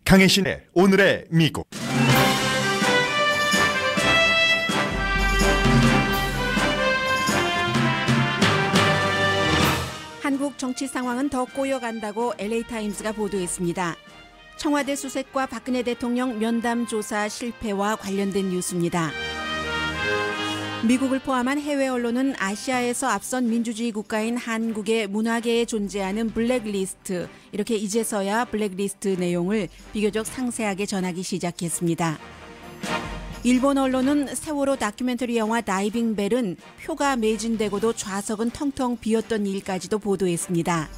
강혜신의 오늘의 미국. 한국 정치 상황은 더 꼬여간다고 LA타임스가 보도했습니다. 청와대 수색과 박근혜 대통령 면담 조사 실패와 관련된 뉴스입니다. 미국을 포함한 해외 언론은 아시아에서 앞선 민주주의 국가인 한국의 문화계에 존재하는 블랙리스트, 이렇게 이제서야 블랙리스트 내용을 비교적 상세하게 전하기 시작했습니다. 일본 언론은 세월호 다큐멘터리 영화 다이빙 벨은 표가 매진되고도 좌석은 텅텅 비었던 일까지도 보도했습니다.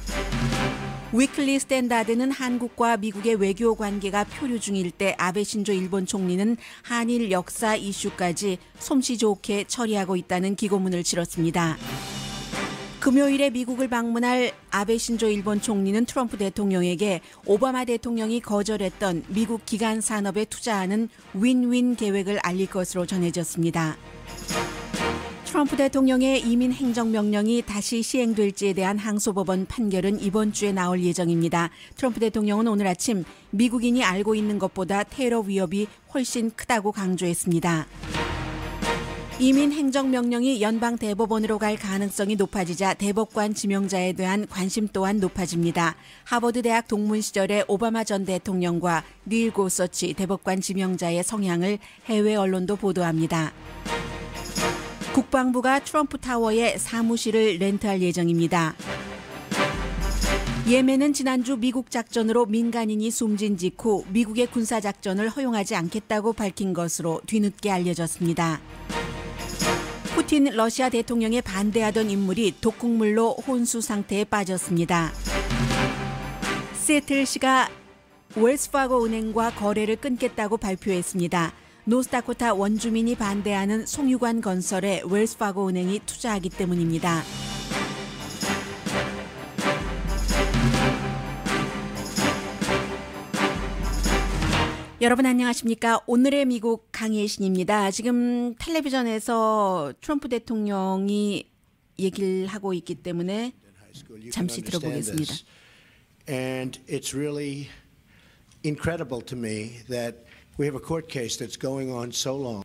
위클리 스탠다드는 한국과 미국의 외교 관계가 표류 중일 때 아베 신조 일본 총리는 한일 역사 이슈까지 솜씨 좋게 처리하고 있다는 기고문을 실었습니다. 금요일에 미국을 방문할 아베 신조 일본 총리는 트럼프 대통령에게 오바마 대통령이 거절했던 미국 기간 산업에 투자하는 윈윈 계획을 알릴 것으로 전해졌습니다. 트럼프 대통령의 이민 행정명령이 다시 시행될지에 대한 항소법원 판결은 이번 주에 나올 예정입니다. 트럼프 대통령은 오늘 아침 미국인이 알고 있는 것보다 테러 위협이 훨씬 크다고 강조했습니다. 이민 행정명령이 연방 대법원으로 갈 가능성이 높아지자 대법관 지명자에 대한 관심 또한 높아집니다. 하버드 대학 동문 시절에 오바마 전 대통령과 닐 고서치 대법관 지명자의 성향을 해외 언론도 보도합니다. 국방부가 트럼프 타워에 사무실을 렌트할 예정입니다. 예멘은 지난주 미국 작전으로 민간인이 숨진 직후 미국의 군사작전을 허용하지 않겠다고 밝힌 것으로 뒤늦게 알려졌습니다. 푸틴 러시아 대통령에 반대하던 인물이 독극물로 혼수 상태에 빠졌습니다. 시애틀시가 웰스파고 은행과 거래를 끊겠다고 발표했습니다. 노스다코타 원주민이 반대하는 송유관 건설에 웰스파고 은행이 투자하기 때문입니다. 여러분 안녕하십니까? 오늘의 미국 강혜신입니다. 지금 텔레비전에서 트럼프 대통령이 얘기를 하고 있기 때문에 잠시 들어보겠습니다. And it's really incredible to me that we have a court case that's going on so long.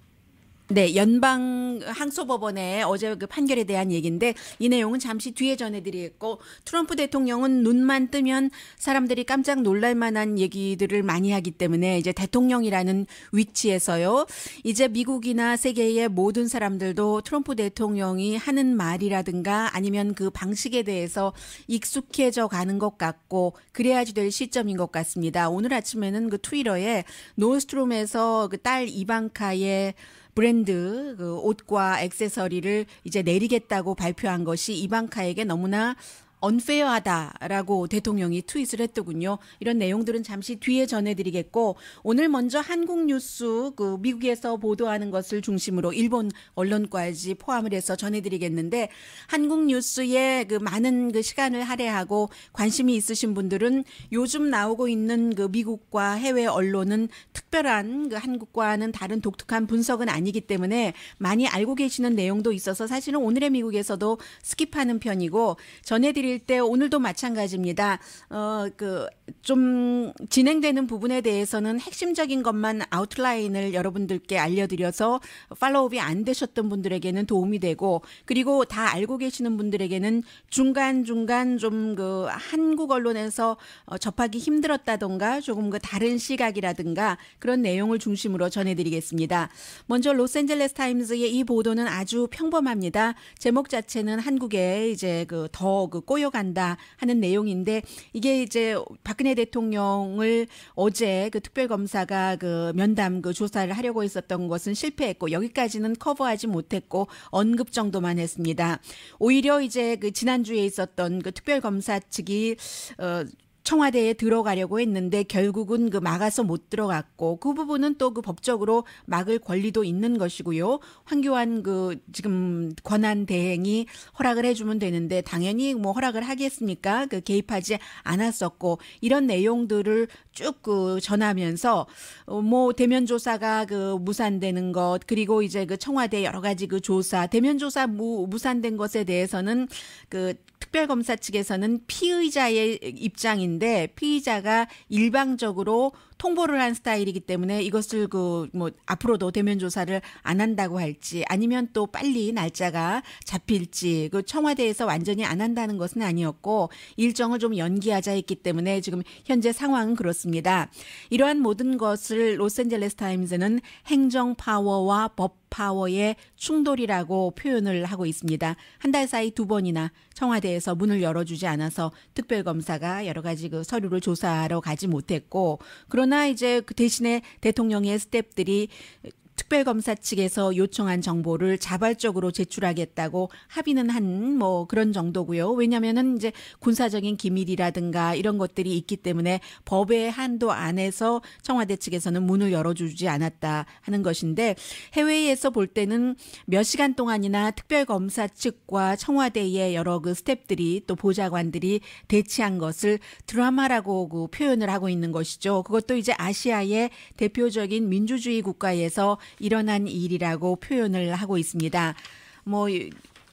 네, 연방 항소법원의 어제 그 판결에 대한 얘기인데 이 내용은 잠시 뒤에 전해드리겠고, 트럼프 대통령은 눈만 뜨면 사람들이 깜짝 놀랄 만한 얘기들을 많이 하기 때문에 이제 대통령이라는 위치에서요, 이제 미국이나 세계의 모든 사람들도 트럼프 대통령이 하는 말이라든가 아니면 그 방식에 대해서 익숙해져 가는 것 같고 그래야지 될 시점인 것 같습니다. 오늘 아침에는 그 트위터에 노스트롬에서 그 딸 이방카의 브랜드 그 옷과 액세서리를 이제 내리겠다고 발표한 것이 이방카에게 너무나 언페어하다라고 대통령이 트윗을 했더군요. 이런 내용들은 잠시 뒤에 전해드리겠고, 오늘 먼저 한국 뉴스 그 미국에서 보도하는 것을 중심으로 일본 언론까지 포함을 해서 전해드리겠는데, 한국 뉴스에 그 많은 그 시간을 할애하고 관심이 있으신 분들은 요즘 나오고 있는 그 미국과 해외 언론은 특별한 그 한국과는 다른 독특한 분석은 아니기 때문에 많이 알고 계시는 내용도 있어서 사실은 오늘의 미국에서도 스킵하는 편이고, 전해드릴 때 오늘도 마찬가지입니다. 좀 진행되는 부분에 대해서는 핵심적인 것만 아웃라인을 여러분들께 알려드려서 팔로우업이 안 되셨던 분들에게는 도움이 되고, 그리고 다 알고 계시는 분들에게는 중간중간 좀 그 한국 언론에서 접하기 힘들었다던가 조금 그 다른 시각이라든가 그런 내용을 중심으로 전해드리겠습니다. 먼저 로스앤젤레스 타임즈의 이 보도는 아주 평범합니다. 제목 자체는 한국에 이제 그 더 그 꼬여간다 하는 내용인데, 이게 이제 박근혜 대통령을 어제 그 특별검사가 그 면담 그 조사를 하려고 했었던 것은 실패했고 여기까지는 커버하지 못했고 언급 정도만 했습니다. 오히려 이제 그 지난주에 있었던 그 특별검사 측이 청와대에 들어가려고 했는데 결국은 그 막아서 못 들어갔고, 그 부분은 또 그 법적으로 막을 권리도 있는 것이고요. 황교안 그 지금 권한 대행이 허락을 해주면 되는데 당연히 뭐 허락을 하겠습니까? 그 개입하지 않았었고, 이런 내용들을 쭉 그 전하면서 뭐 대면 조사가 그 무산되는 것, 그리고 이제 그 청와대 여러 가지 그 조사, 대면 조사 무산된 것에 대해서는 그 특별검사 측에서는 피의자의 입장인데 스타일인데 피의자가 일방적으로 통보를 한 스타일이기 때문에 이것을 앞으로도 대면 조사를 안 한다고 할지 아니면 또 빨리 날짜가 잡힐지 청와대에서 완전히 안 한다는 것은 아니었고 일정을 좀 연기하자 했기 때문에 지금 현재 상황은 그렇습니다. 이러한 모든 것을 로스앤젤레스 타임즈는 행정 파워와 법 파워의 충돌이라고 표현을 하고 있습니다. 한 달 사이 2번이나 청와대에서 문을 열어주지 않아서 특별검사가 여러 가지 서류를 조사하러 가지 못했고, 그러나 이제 그 대신에 대통령의 스태프들이 특별검사 측에서 요청한 정보를 자발적으로 제출하겠다고 합의는 한 그런 정도고요. 왜냐하면은 이제 군사적인 기밀이라든가 이런 것들이 있기 때문에 법의 한도 안에서 청와대 측에서는 문을 열어주지 않았다 하는 것인데, 해외에서 볼 때는 몇 시간 동안이나 특별검사 측과 청와대의 여러 스태프들이 또 보좌관들이 대치한 것을 드라마라고 표현을 하고 있는 것이죠. 그것도 이제 아시아의 대표적인 민주주의 국가에서 일어난 일이라고 표현을 하고 있습니다.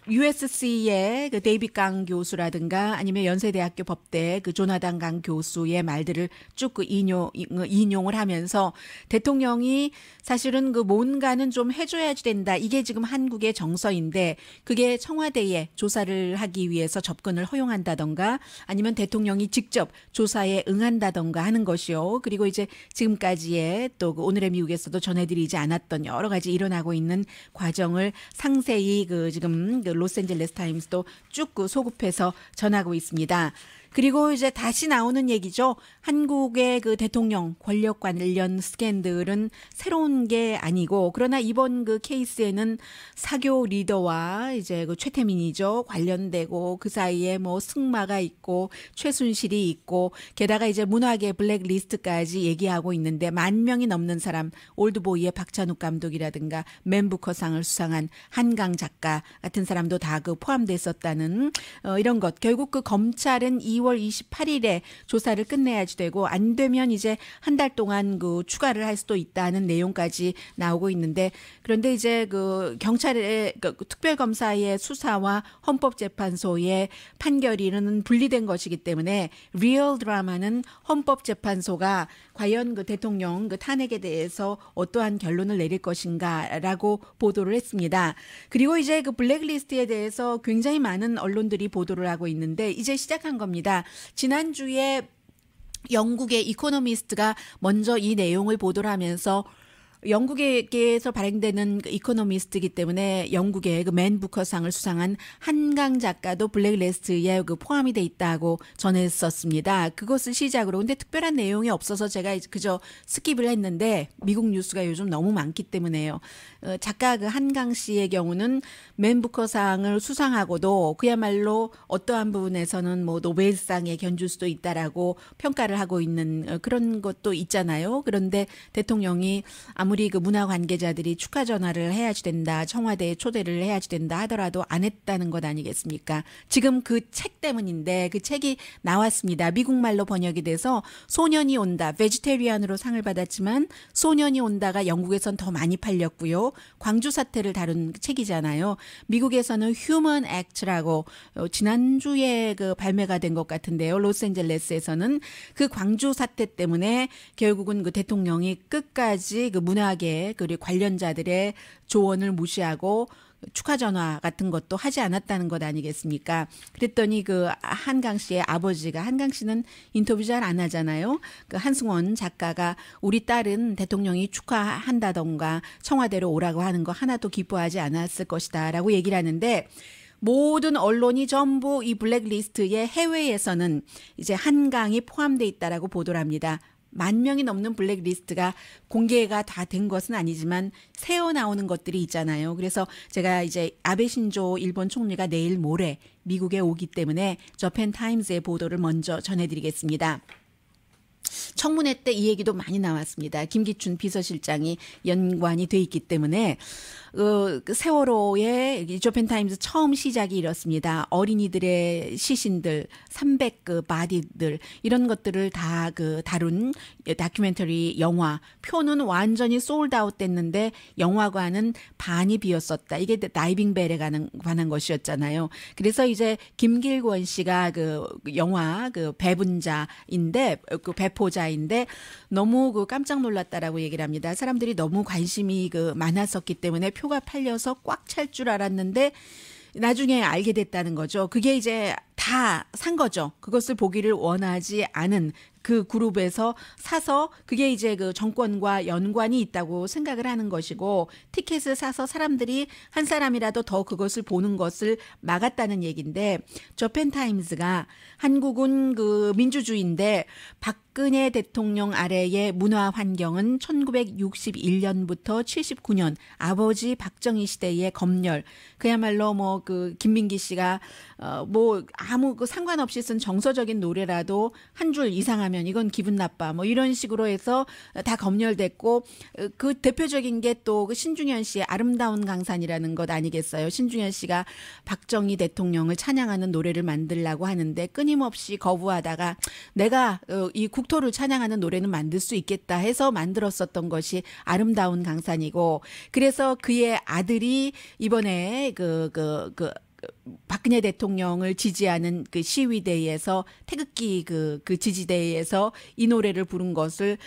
USC의 데이빗 강 교수라든가 아니면 연세대학교 법대 조나단 강 교수의 말들을 쭉 인용을 하면서 대통령이 사실은 뭔가는 좀 해줘야 된다. 이게 지금 한국의 정서인데 그게 청와대에 조사를 하기 위해서 접근을 허용한다던가 아니면 대통령이 직접 조사에 응한다던가 하는 것이요. 그리고 이제 지금까지의 또 오늘의 미국에서도 전해드리지 않았던 여러 가지 일어나고 있는 과정을 상세히 지금 로스앤젤레스 타임스도 쭉 소급해서 전하고 있습니다. 그리고 이제 다시 나오는 얘기죠. 한국의 대통령 권력 관련 스캔들은 새로운 게 아니고, 그러나 이번 케이스에는 사교 리더와 이제 최태민이죠. 관련되고 그 사이에 승마가 있고 최순실이 있고 게다가 이제 문학의 블랙리스트까지 얘기하고 있는데 10,000명이 넘는 사람, 올드보이의 박찬욱 감독이라든가 맨부커상을 수상한 한강 작가 같은 사람도 다 포함됐었다는 이런 것. 결국 검찰은 2월 28일에 조사를 끝내야지 되고 안 되면 이제 한 달 동안 추가를 할 수도 있다는 내용까지 나오고 있는데, 그런데 이제 경찰의 특별검사의 수사와 헌법재판소의 판결이는 분리된 것이기 때문에 리얼 드라마는 헌법재판소가 과연 대통령 탄핵에 대해서 어떠한 결론을 내릴 것인가라고 보도를 했습니다. 그리고 이제 블랙리스트에 대해서 굉장히 많은 언론들이 보도를 하고 있는데 이제 시작한 겁니다. 지난주에 영국의 이코노미스트가 먼저 이 내용을 보도를 하면서, 영국에서 발행되는 이코노미스트이기 때문에 영국의 맨부커상을 수상한 한강 작가도 블랙리스트에 포함이 돼 있다고 전했었습니다. 그것을 시작으로. 근데 특별한 내용이 없어서 제가 그저 스킵을 했는데 미국 뉴스가 요즘 너무 많기 때문에요. 작가 한강 씨의 경우는 맨부커상을 수상하고도 그야말로 어떠한 부분에서는 노벨상에 견줄 수도 있다라고 평가를 하고 있는 그런 것도 있잖아요. 그런데 대통령이 아무리 문화 관계자들이 축하 전화를 해야지 된다, 청와대에 초대를 해야지 된다 하더라도 안 했다는 것 아니겠습니까? 지금 그 책 때문인데, 그 책이 나왔습니다. 미국말로 번역이 돼서 소년이 온다, 베지테리안으로 상을 받았지만 소년이 온다가 영국에선 더 많이 팔렸고요. 광주 사태를 다룬 책이잖아요. 미국에서는 휴먼 액트라고 지난주에 발매가 된 것 같은데요. 로스앤젤레스에서는 그 광주 사태 때문에 결국은 대통령이 끝까지 문학계 그리고 관련자들의 조언을 무시하고 축하 전화 같은 것도 하지 않았다는 것 아니겠습니까? 그랬더니 한강 씨의 아버지가, 한강 씨는 인터뷰 잘 안 하잖아요. 한승원 작가가 우리 딸은 대통령이 축하한다던가 청와대로 오라고 하는 거 하나도 기뻐하지 않았을 것이다라고 얘기를 하는데, 모든 언론이 전부 이 블랙리스트에 해외에서는 이제 한강이 포함돼 있다라고 보도를 합니다. 10,000명이 넘는 블랙리스트가 공개가 다 된 것은 아니지만 새어 나오는 것들이 있잖아요. 그래서 제가 이제 아베 신조 일본 총리가 내일 모레 미국에 오기 때문에 저펜 타임즈의 보도를 먼저 전해드리겠습니다. 청문회 때 이 얘기도 많이 나왔습니다. 김기춘 비서실장이 연관이 돼 있기 때문에 그 세월호의 조편타임스 처음 시작이 이렇습니다. 어린이들의 시신들, 300그 바디들 이런 것들을 다 다룬 다큐멘터리 영화. 표는 완전히 솔드아웃 됐는데 영화관은 반이 비었었다. 이게 다이빙 벨에 관한 것이었잖아요. 그래서 이제 김길권 씨가 그 영화 그 배분자인데 그 배포자인데 너무 깜짝 놀랐다라고 얘기를 합니다. 사람들이 너무 관심이 많았었기 때문에 표가 팔려서 꽉 찰 줄 알았는데 나중에 알게 됐다는 거죠. 그게 이제 다 산 거죠. 그것을 보기를 원하지 않은 그 그룹에서 사서 그게 이제 그 정권과 연관이 있다고 생각을 하는 것이고 티켓을 사서 사람들이 한 사람이라도 더 그것을 보는 것을 막았다는 얘기인데 저펜타임스가 한국은 그 민주주의인데 박근혜 대통령 아래의 문화 환경은 1961년부터 79년 아버지 박정희 시대의 검열 그야말로 뭐 그 김민기 씨가 뭐 아무 그 상관없이 쓴 정서적인 노래라도 한 줄 이상하면 이건 기분 나빠 뭐 이런 식으로 해서 다 검열됐고 그 대표적인 게 또 그 신중현 씨의 아름다운 강산이라는 것 아니겠어요. 신중현 씨가 박정희 대통령을 찬양하는 노래를 만들라고 하는데 끊임없이 거부하다가 내가 이 국토를 찬양하는 노래는 만들 수 있겠다 해서 만들었었던 것이 아름다운 강산이고 그래서 그의 아들이 이번에 박근혜 대통령을 지지하는 그 시위대에서 태극기 그 지지대에서 이 노래를 부른 것을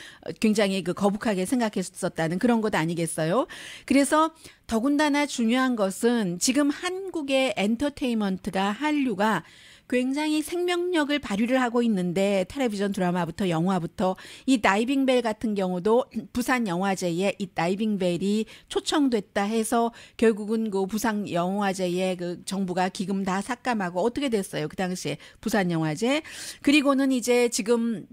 굉장히 거북하게 생각했었다는 그런 것 아니겠어요? 그래서 더군다나 중요한 것은 지금 한국의 엔터테인먼트가 한류가 굉장히 생명력을 발휘를 하고 있는데 텔레비전 드라마부터 영화부터 이 다이빙벨 같은 경우도 부산 영화제에 이 다이빙벨이 초청됐다 해서 결국은 그 부산 영화제에 그 정부가 기금 다 삭감하고 어떻게 됐어요? 그 당시에 부산 영화제. 그리고는 이제 지금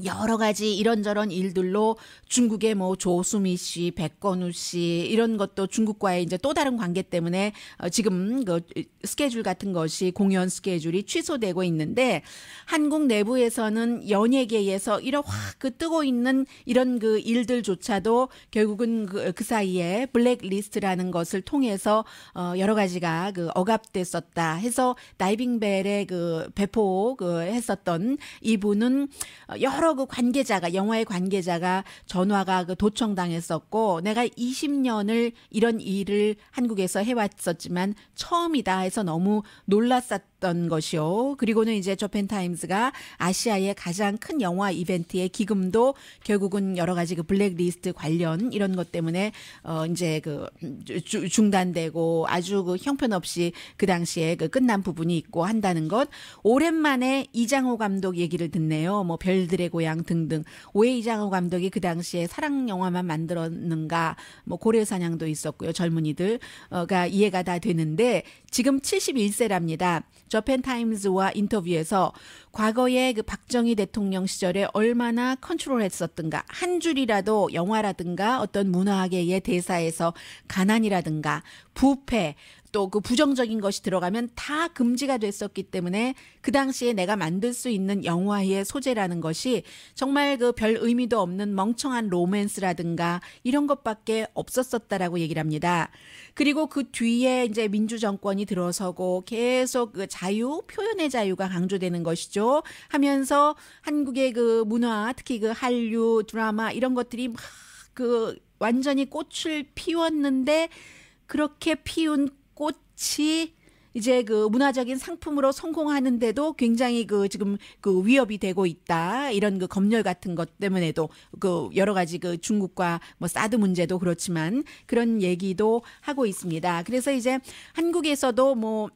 여러 가지 이런저런 일들로 중국의 뭐 조수미 씨, 백건우 씨 이런 것도 중국과의 이제 또 다른 관계 때문에 지금 그 스케줄 같은 것이 공연 스케줄이 취소되고 있는데 한국 내부에서는 연예계에서 이런 확 뜨고 있는 이런 그 일들조차도 결국은 그 사이에 블랙리스트라는 것을 통해서 여러 가지가 억압됐었다 해서 다이빙벨의 배포 했었던 이분은 여러 관계자가 영화의 관계자가 전화가 도청당했었고 내가 20년을 이런 일을 한국에서 해왔었지만 처음이다 해서 너무 놀랐었던 것이요. 그리고는 이제 저펜타임스가 아시아의 가장 큰 영화 이벤트의 기금도 결국은 여러 가지 블랙리스트 관련 이런 것 때문에 이제 중단되고 아주 형편없이 그 당시에 끝난 부분이 있고 한다는 것. 오랜만에 이장호 감독 얘기를 듣네요. 뭐 별들의 고향 등등. 왜 이장호 감독이 그 당시에 사랑 영화만 만들었는가? 뭐 고래사냥도 있었고요. 젊은이들가 이해가 다 되는데 지금 71세랍니다. 저펜타임스와 인터뷰에서 과거에 박정희 대통령 시절에 얼마나 컨트롤했었던가 한 줄이라도 영화라든가 어떤 문화계의 대사에서 가난이라든가 부패 또 부정적인 것이 들어가면 다 금지가 됐었기 때문에 그 당시에 내가 만들 수 있는 영화의 소재라는 것이 정말 별 의미도 없는 멍청한 로맨스라든가 이런 것밖에 없었었다라고 얘기를 합니다. 그리고 그 뒤에 이제 민주정권이 들어서고 계속 자유, 표현의 자유가 강조되는 것이죠. 하면서 한국의 문화, 특히 한류, 드라마 이런 것들이 막 완전히 꽃을 피웠는데 그렇게 피운 꽃이 이제 문화적인 상품으로 성공하는데도 굉장히 지금 위협이 되고 있다. 이런 검열 같은 것 때문에도 여러 가지 중국과 뭐 사드 문제도 그렇지만 그런 얘기도 하고 있습니다. 그래서 이제 한국에서도 뭐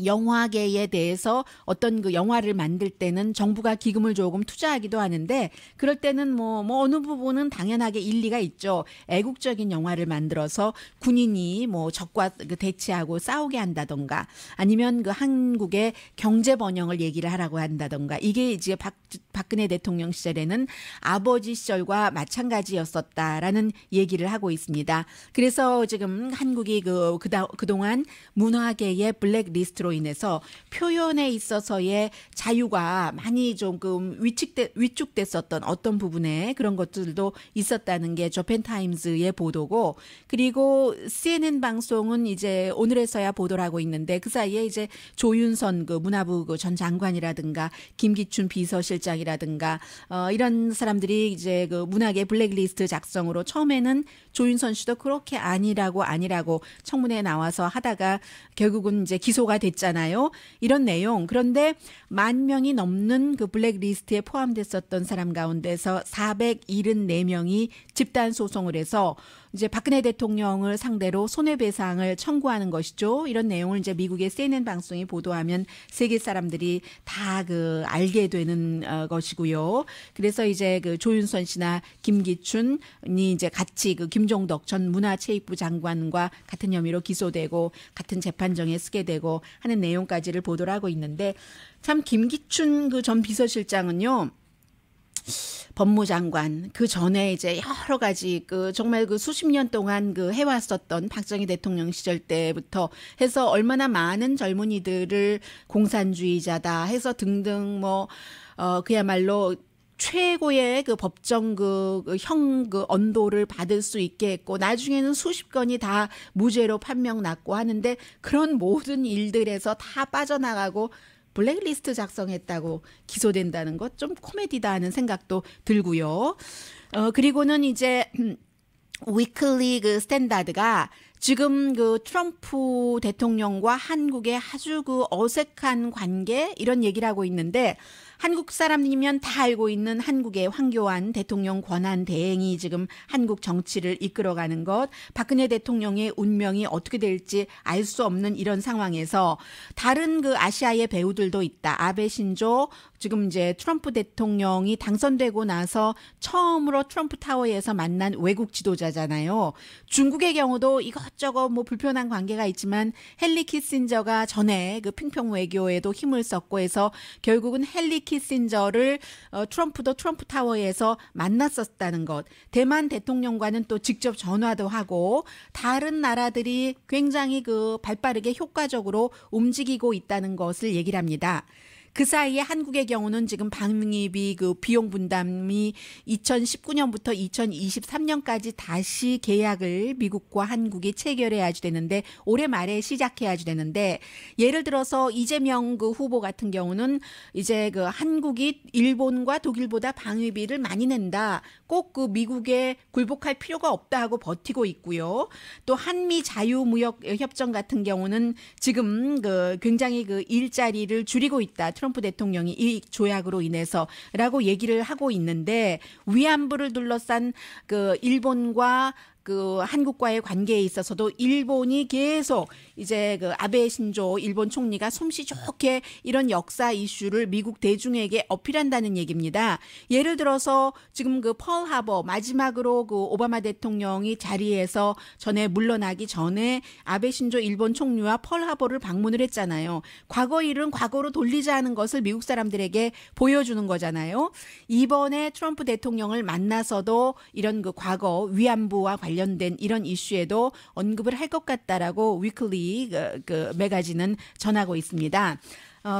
영화계에 대해서 어떤 영화를 만들 때는 정부가 기금을 조금 투자하기도 하는데 그럴 때는 뭐 어느 부분은 당연하게 일리가 있죠. 애국적인 영화를 만들어서 군인이 뭐 적과 대치하고 싸우게 한다던가 아니면 한국의 경제 번영을 얘기를 하라고 한다던가 이게 이제 박근혜 대통령 시절에는 아버지 시절과 마찬가지였었다라는 얘기를 하고 있습니다. 그래서 지금 한국이 그동안 문화계의 블랙리스트로 정책으로 인해서 표현에 있어서의 자유가 많이 조금 위축됐었던 어떤 부분에 그런 것들도 있었다는 게 저펜타임즈의 보도고, 그리고 CNN 방송은 이제 오늘에서야 보도를 하고 있는데 그 사이에 이제 조윤선 그 문화부 그 전 장관이라든가 김기춘 비서실장이라든가 이런 사람들이 이제 그 문학의 블랙리스트 작성으로 처음에는 조윤선 씨도 그렇게 아니라고 청문회에 나와서 하다가 결국은 이제 기소가 됐잖아요. 이런 내용. 그런데 10,000명이 넘는 그 블랙리스트에 포함됐었던 사람 가운데서 474명이 집단 소송을 해서 이제 박근혜 대통령을 상대로 손해배상을 청구하는 것이죠. 이런 내용을 이제 미국의 CNN 방송이 보도하면 세계 사람들이 다 그 알게 되는 것이고요. 그래서 이제 그 조윤선 씨나 김기춘이 이제 같이 그 김종덕 전 문화체육부 장관과 같은 혐의로 기소되고 같은 재판정에 쓰게 되고 하는 내용까지를 보도를 하고 있는데, 참 김기춘 그 전 비서실장은요. 법무장관 그 전에 이제 여러 가지 그 정말 그 수십 년 동안 그 해왔었던 박정희 대통령 시절 때부터 해서 얼마나 많은 젊은이들을 공산주의자다 해서 등등 뭐 그야말로 최고의 그 법정 형 언도를 받을 수 있게 했고 나중에는 수십 건이 다 무죄로 판명 났고 하는데 그런 모든 일들에서 다 빠져나가고 블랙리스트 작성했다고 기소된다는 것 좀 코미디다 하는 생각도 들고요. 그리고는 이제 위클리 그 스탠다드가 지금 그 트럼프 대통령과 한국의 아주 그 어색한 관계 이런 얘기를 하고 있는데, 한국 사람이면 다 알고 있는 한국의 황교안 대통령 권한 대행이 지금 한국 정치를 이끌어가는 것, 박근혜 대통령의 운명이 어떻게 될지 알 수 없는 이런 상황에서 다른 그 아시아의 배우들도 있다. 아베 신조 지금 이제 트럼프 대통령이 당선되고 나서 처음으로 트럼프 타워에서 만난 외국 지도자잖아요. 중국의 경우도 이것저것 뭐 불편한 관계가 있지만 헨리 키신저가 전에 그 핑평 외교에도 힘을 썼고 해서 결국은 헨리 키신저를 트럼프도 트럼프 타워에서 만났었다는 것. 대만 대통령과는 또 직접 전화도 하고 다른 나라들이 굉장히 그 발빠르게 효과적으로 움직이고 있다는 것을 얘기를 합니다. 그 사이에 한국의 경우는 지금 방위비 그 비용 분담이 2019년부터 2023년까지 다시 계약을 미국과 한국이 체결해야지 되는데 올해 말에 시작해야지 되는데, 예를 들어서 이재명 그 후보 같은 경우는 이제 그 한국이 일본과 독일보다 방위비를 많이 낸다. 꼭 그 미국에 굴복할 필요가 없다 하고 버티고 있고요. 또 한미 자유무역 협정 같은 경우는 지금 그 굉장히 그 일자리를 줄이고 있다. 트럼프 대통령이 이 조약으로 인해서라고 얘기를 하고 있는데, 위안부를 둘러싼 그 일본과 그 한국과의 관계에 있어서도 일본이 계속 이제 그 아베 신조 일본 총리가 솜씨 좋게 이런 역사 이슈를 미국 대중에게 어필한다는 얘기입니다. 예를 들어서 지금 그 펄 하버 마지막으로 그 오바마 대통령이 자리에서 전에 물러나기 전에 아베 신조 일본 총리와 펄 하버를 방문을 했잖아요. 과거 일은 과거로 돌리자는 것을 미국 사람들에게 보여주는 거잖아요. 이번에 트럼프 대통령을 만나서도 이런 그 과거 위안부와 관련된 이런 이슈에도 언급을 할 것 같다라고 위클리 그 매거진은 전하고 있습니다.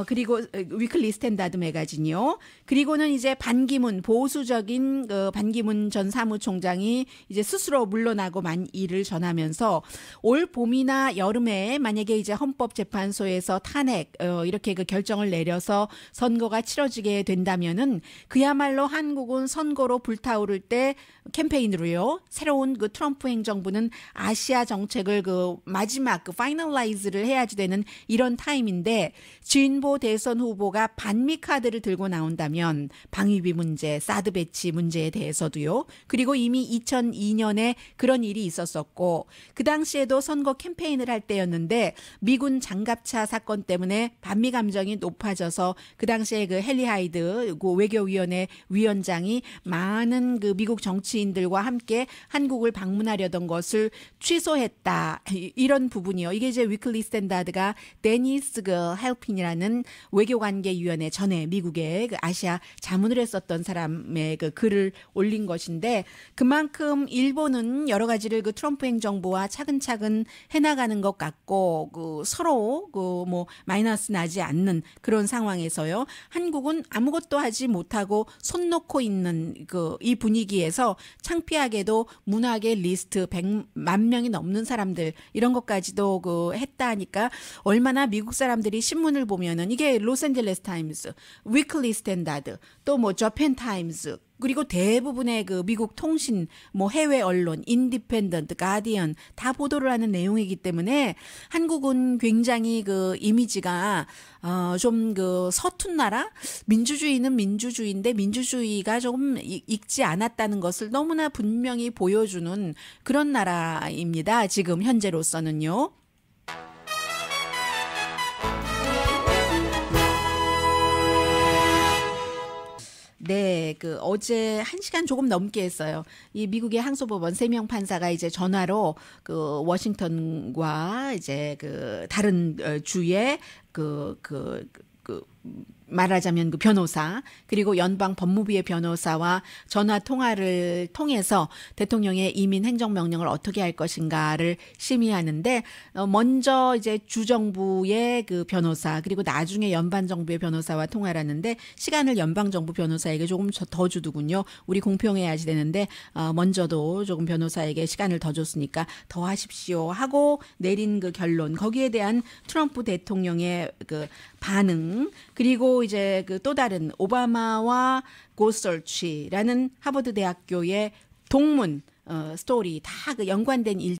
그리고 위클리 스탠다드 매거진이요. 그리고는 이제 반기문 보수적인 그 반기문 전 사무총장이 이제 스스로 물러나고 만 일을 전하면서 올 봄이나 여름에 만약에 이제 헌법재판소에서 탄핵 이렇게 그 결정을 내려서 선거가 치러지게 된다면은 그야말로 한국은 선거로 불타오를 때 캠페인으로요. 새로운 그 트럼프 행정부는 아시아 정책을 그 마지막 그 파이널라이즈를 해야지 되는 이런 타임인데, 진보 대선 후보가 반미 카드를 들고 나온다면 방위비 문제, 사드 배치 문제에 대해서도요. 그리고 이미 2002년에 그런 일이 있었었고 그 당시에도 선거 캠페인을 할 때였는데 미군 장갑차 사건 때문에 반미 감정이 높아져서 그 당시에 그 헨리 하이드 그 외교위원회 위원장이 많은 그 미국 정치인들과 함께 한국을 방문하려던 것을 취소했다. 이런 부분이요. 이게 이제 위클리 스탠다드가 데니스 그 헬핀이라는 존재하는 외교관계위원회 전에 미국의 그 아시아 자문을 했었던 사람의 그 글을 올린 것인데 그만큼 일본은 여러 가지를 그 트럼프 행정부와 차근차근 해나가는 것 같고 그 서로 그 뭐 마이너스 나지 않는 그런 상황에서요. 한국은 아무것도 하지 못하고 손 놓고 있는 그 이 분위기에서 창피하게도 문학의 리스트 100만 명이 넘는 사람들 이런 것까지도 그 했다니까 얼마나 미국 사람들이 신문을 보면은 이게 로스앤젤레스 타임스, 위클리 스탠다드, 또 뭐 저펜 타임스 그리고 대부분의 그 미국 통신, 뭐 해외 언론, 인디펜던트, 가디언 다 보도를 하는 내용이기 때문에 한국은 굉장히 그 이미지가 좀 그 서툰 나라, 민주주의는 민주주의인데 민주주의가 조금 익지 않았다는 것을 너무나 분명히 보여주는 그런 나라입니다. 지금 현재로서는요. 네, 그 어제 1시간 조금 넘게 했어요. 이 미국의 항소법원 3명 판사가 이제 전화로 그 워싱턴과 이제 그 다른 주의 말하자면 그 변호사 그리고 연방 법무부의 변호사와 전화 통화를 통해서 대통령의 이민 행정명령을 어떻게 할 것인가를 심의하는데 먼저 이제 주정부의 그 변호사 그리고 나중에 연방정부의 변호사와 통화를 하는데 시간을 연방정부 변호사에게 조금 더 주더군요. 우리 공평해야지 되는데 먼저도 조금 변호사에게 시간을 더 줬으니까 더 하십시오 하고 내린 그 결론 거기에 대한 트럼프 대통령의 그 반응 그리고 이제 그 또 다른 오바마와 고서치라는 하버드 대학교의 동문 스토리 다 그 연관된 일